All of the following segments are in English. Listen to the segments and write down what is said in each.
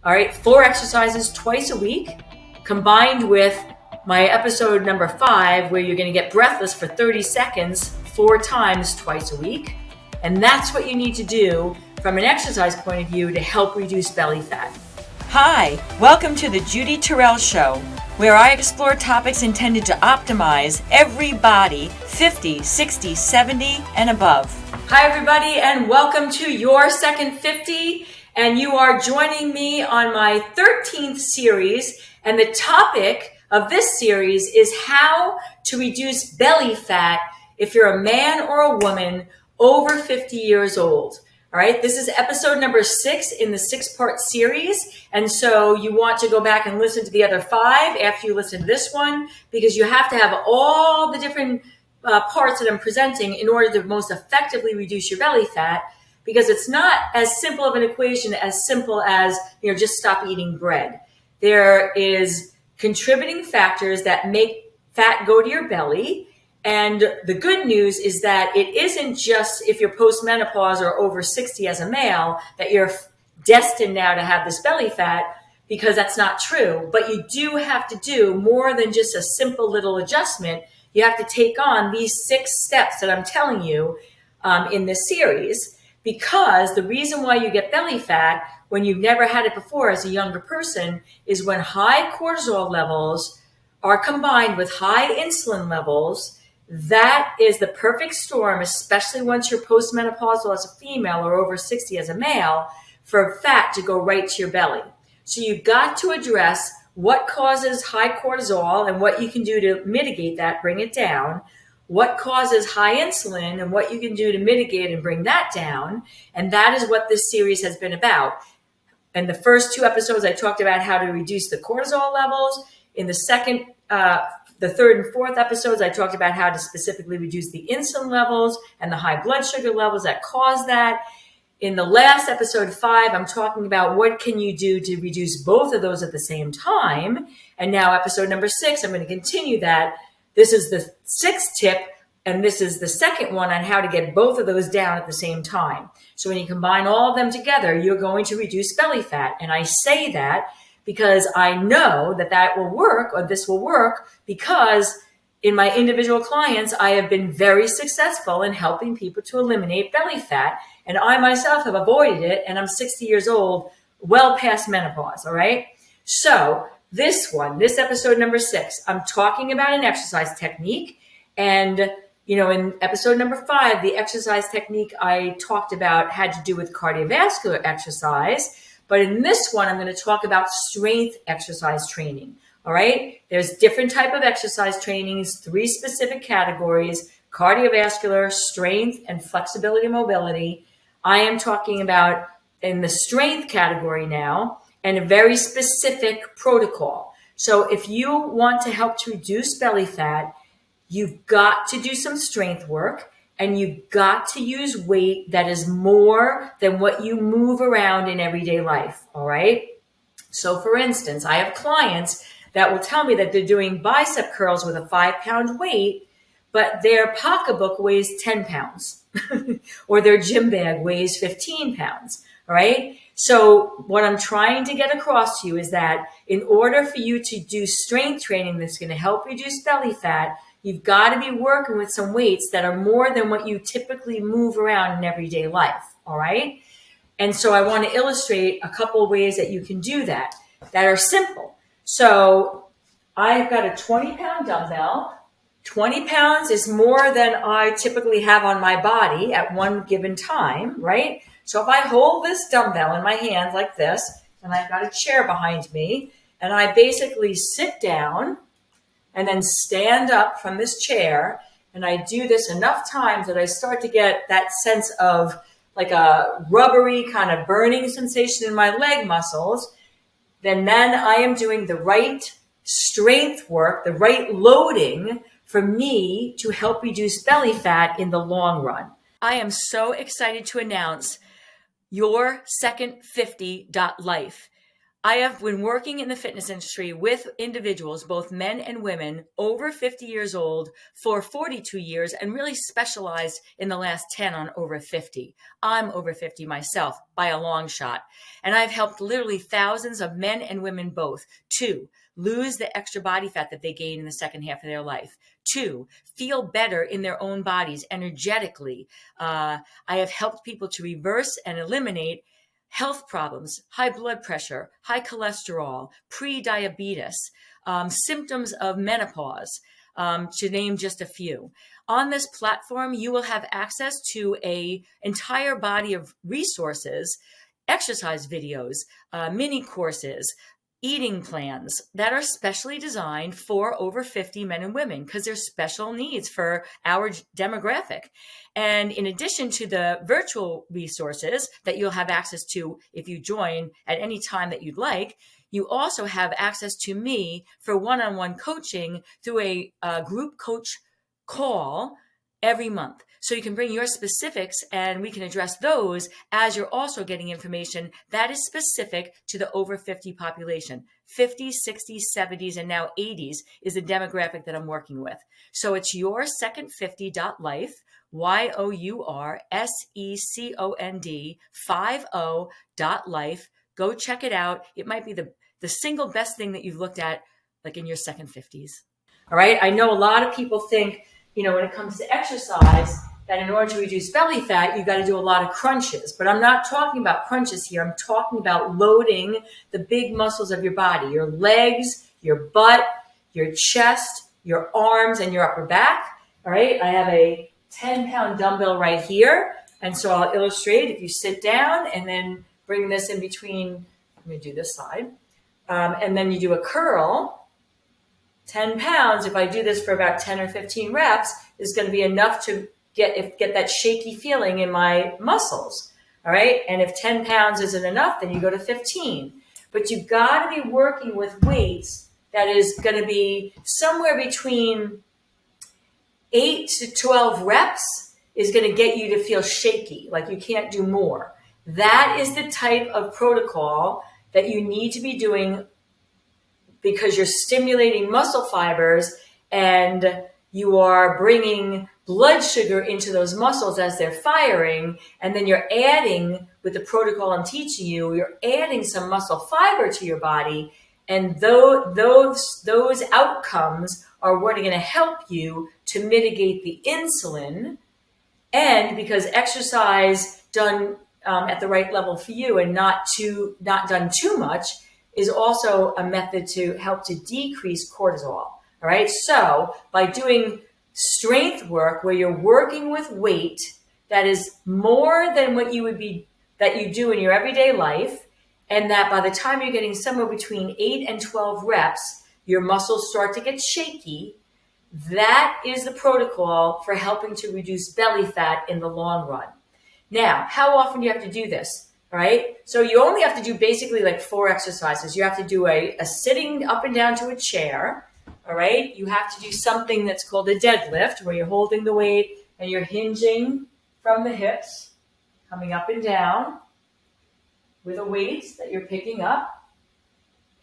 All right, 4 exercises twice a week, combined with my episode number 5, where you're going to get breathless for 30 seconds 4 times twice a week. And that's what you need to do from an exercise point of view to help reduce belly fat. Hi, welcome to the Judy Terrell Show, where I explore topics intended to optimize every body 50, 60, 70, and above. Hi, everybody, and welcome to your second 50. And you are joining me on my 13th series. And the topic of this series is how to reduce belly fat if you're a man or a woman over 50 years old. All right, this is episode number 6 in the 6-part series. And so you want to go back and listen to the other 5 after you listen to this one, because you have to have all the different parts that I'm presenting in order to most effectively reduce your belly fat, because it's not as simple of an equation as simple as, just stop eating bread. There is contributing factors that make fat go to your belly. And the good news is that it isn't just if you're postmenopause or over 60 as a male that you're destined now to have this belly fat, because that's not true. But you do have to do more than just a simple little adjustment. You have to take on these 6 steps that I'm telling you in this series, because the reason why you get belly fat when you've never had it before as a younger person is when high cortisol levels are combined with high insulin levels. That is the perfect storm, especially once you're postmenopausal as a female or over 60 as a male, for fat to go right to your belly. So you've got to address what causes high cortisol and what you can do to mitigate that, bring it down. What causes high insulin and what you can do to mitigate and bring that down. And that is what this series has been about. In the first 2 episodes, I talked about how to reduce the cortisol levels. In the second, the third and fourth episodes, I talked about how to specifically reduce the insulin levels and the high blood sugar levels that cause that. In the last episode 5, I'm talking about what can you do to reduce both of those at the same time. And now episode number 6, I'm going to continue that. This is the 6th tip, and this is the second one on how to get both of those down at the same time. So when you combine all of them together, you're going to reduce belly fat. And I say that because I know that will work, or this will work, because in my individual clients, I have been very successful in helping people to eliminate belly fat. And I myself have avoided it, and I'm 60 years old, well past menopause, all right? So this episode number 6, I'm talking about an exercise technique. And, in episode number 5, the exercise technique I talked about had to do with cardiovascular exercise. But in this one, I'm going to talk about strength exercise training. All right. There's different type of exercise trainings, 3 specific categories: cardiovascular, strength, and flexibility and mobility. I am talking about in the strength category now, and a very specific protocol. So if you want to help to reduce belly fat, you've got to do some strength work, and you've got to use weight that is more than what you move around in everyday life. All right. So for instance, I have clients that will tell me that they're doing bicep curls with a 5-pound weight, but their pocketbook weighs 10 pounds or their gym bag weighs 15 pounds. All right. So what I'm trying to get across to you is that in order for you to do strength training that's going to help reduce belly fat, you've got to be working with some weights that are more than what you typically move around in everyday life. All right. And so I want to illustrate a couple of ways that you can do that are simple. So I've got a 20-pound dumbbell. 20 pounds is more than I typically have on my body at one given time, right? So if I hold this dumbbell in my hands like this, and I've got a chair behind me, and I basically sit down and then stand up from this chair, and I do this enough times that I start to get that sense of like a rubbery kind of burning sensation in my leg muscles, then I am doing the right strength work, the right loading for me to help reduce belly fat in the long run. I am so excited to announce your second 50.life. I have been working in the fitness industry with individuals, both men and women, over 50 years old for 42 years and really specialized in the last 10 on over 50. I'm over 50 myself by a long shot. And I've helped literally thousands of men and women both to lose the extra body fat that they gain in the second half of their life, to feel better in their own bodies energetically. I have helped people to reverse and eliminate health problems, high blood pressure, high cholesterol, pre-diabetes, symptoms of menopause, to name just a few. On this platform, you will have access to an entire body of resources, exercise videos, mini courses, eating plans that are specially designed for over 50 men and women because there's special needs for our demographic. And in addition to the virtual resources that you'll have access to if you join at any time that you'd like, you also have access to me for one-on-one coaching through a group coach call every month. So you can bring your specifics and we can address those as you're also getting information that is specific to the over 50 population. 50s, 60s, 70s, and now 80s is the demographic that I'm working with. So it's yoursecond50.life, yoursecond 50.life. Go check it out. It might be the single best thing that you've looked at like in your second 50s. All right. I know a lot of people think, when it comes to exercise, that in order to reduce belly fat, you've got to do a lot of crunches. But I'm not talking about crunches here. I'm talking about loading the big muscles of your body, your legs, your butt, your chest, your arms, and your upper back. All right. I have a 10-pound dumbbell right here. And so I'll illustrate if you sit down and then bring this in between. I'm going to do this side. And then you do a curl. 10 pounds, if I do this for about 10 or 15 reps, is going to be enough to get that shaky feeling in my muscles. All right. And if 10 pounds isn't enough, then you go to 15. But you've got to be working with weights that is going to be somewhere between 8 to 12 reps is going to get you to feel shaky, like you can't do more. That is the type of protocol that you need to be doing because you're stimulating muscle fibers and you are bringing blood sugar into those muscles as they're firing. And then you're adding, with the protocol I'm teaching you, you're adding some muscle fiber to your body. And those outcomes are what are going to help you to mitigate the insulin. And because exercise done at the right level for you and not done too much is also a method to help to decrease cortisol. All right. So by doing strength work where you're working with weight that is more than what you do in your everyday life, and that by the time you're getting somewhere between 8 and 12 reps, your muscles start to get shaky. That is the protocol for helping to reduce belly fat in the long run. Now, how often do you have to do this? All right. So you only have to do basically like 4 exercises. You have to do a sitting up and down to a chair. All right. You have to do something that's called a deadlift where you're holding the weight and you're hinging from the hips, coming up and down with a weight that you're picking up.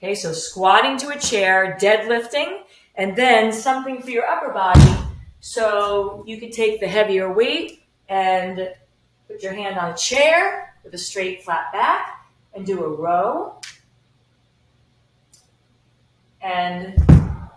Okay. So squatting to a chair, deadlifting, and then something for your upper body. So you can take the heavier weight and put your hand on a chair with a straight flat back and do a row. And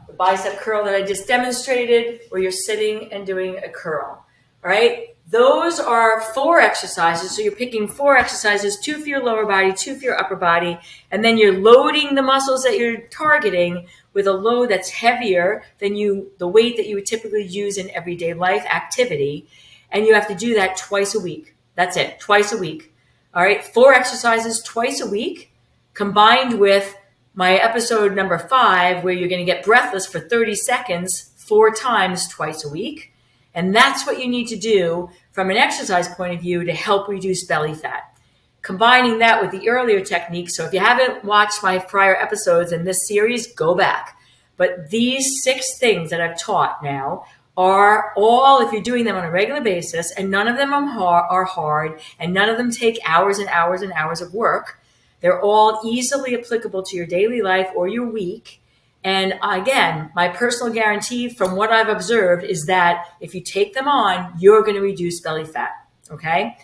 the bicep curl that I just demonstrated where you're sitting and doing a curl. All right. Those are 4 exercises. So you're picking 4 exercises, 2 for your lower body, 2 for your upper body. And then you're loading the muscles that you're targeting with a load that's heavier than the weight that you would typically use in everyday life activity. And you have to do that twice a week. That's it. Twice a week. All right. 4 exercises twice a week combined with my episode number 5, where you're going to get breathless for 30 seconds 4 times twice a week. And that's what you need to do from an exercise point of view to help reduce belly fat. Combining that with the earlier techniques. So if you haven't watched my prior episodes in this series, go back. But these 6 things that I've taught now are all, if you're doing them on a regular basis, and none of them are hard, and none of them take hours and hours and hours of work, They're all easily applicable to your daily life or your week. And again, my personal guarantee from what I've observed is that if you take them on, you're going to reduce belly fat. Okay.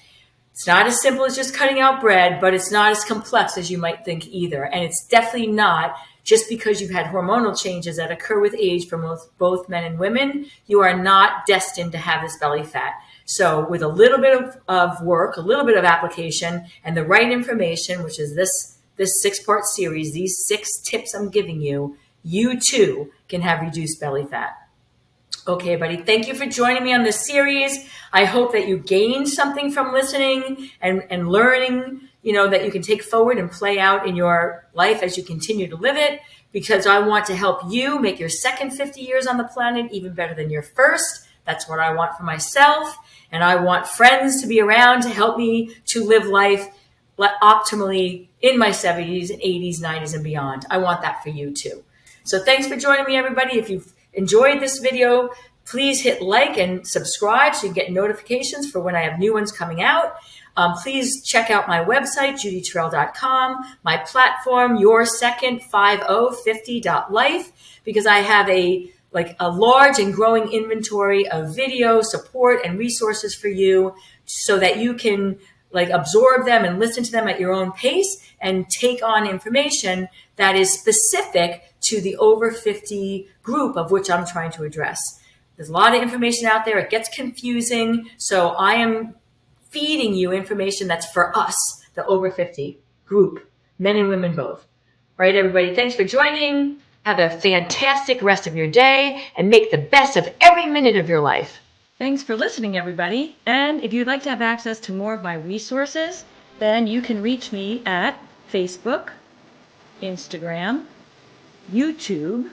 It's not as simple as just cutting out bread, but it's not as complex as you might think either. And it's definitely not just because you've had hormonal changes that occur with age for both men and women. You are not destined to have this belly fat. So with a little bit of work, a little bit of application, and the right information, which is this 6-part series, these 6 tips I'm giving you, you too can have reduced belly fat. Okay, buddy, thank you for joining me on this series. I hope that you gained something from listening and learning, that you can take forward and play out in your life as you continue to live it, because I want to help you make your second 50 years on the planet even better than your first. That's what I want for myself. And I want friends to be around to help me to live life optimally in my 70s, 80s, 90s, and beyond. I want that for you too. So thanks for joining me, everybody. If you've enjoyed this video, please hit like and subscribe so you get notifications for when I have new ones coming out. Please check out my website, judyterrell.com, my platform, yoursecond5050.life, because I have a large and growing inventory of video support and resources for you so that you can absorb them and listen to them at your own pace and take on information that is specific to the over 50 group of which I'm trying to address. There's a lot of information out there. It gets confusing. So I am feeding you information that's for us, the over 50 group, men and women both. All right, everybody, thanks for joining. Have a fantastic rest of your day and make the best of every minute of your life. Thanks for listening, everybody. And if you'd like to have access to more of my resources, then you can reach me at Facebook, Instagram, YouTube.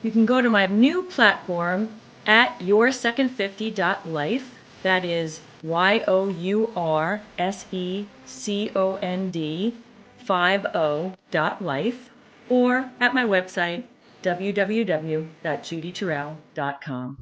You can go to my new platform at yoursecond50.life. That is yoursecond50.life, or at my website, www.judyterrell.com.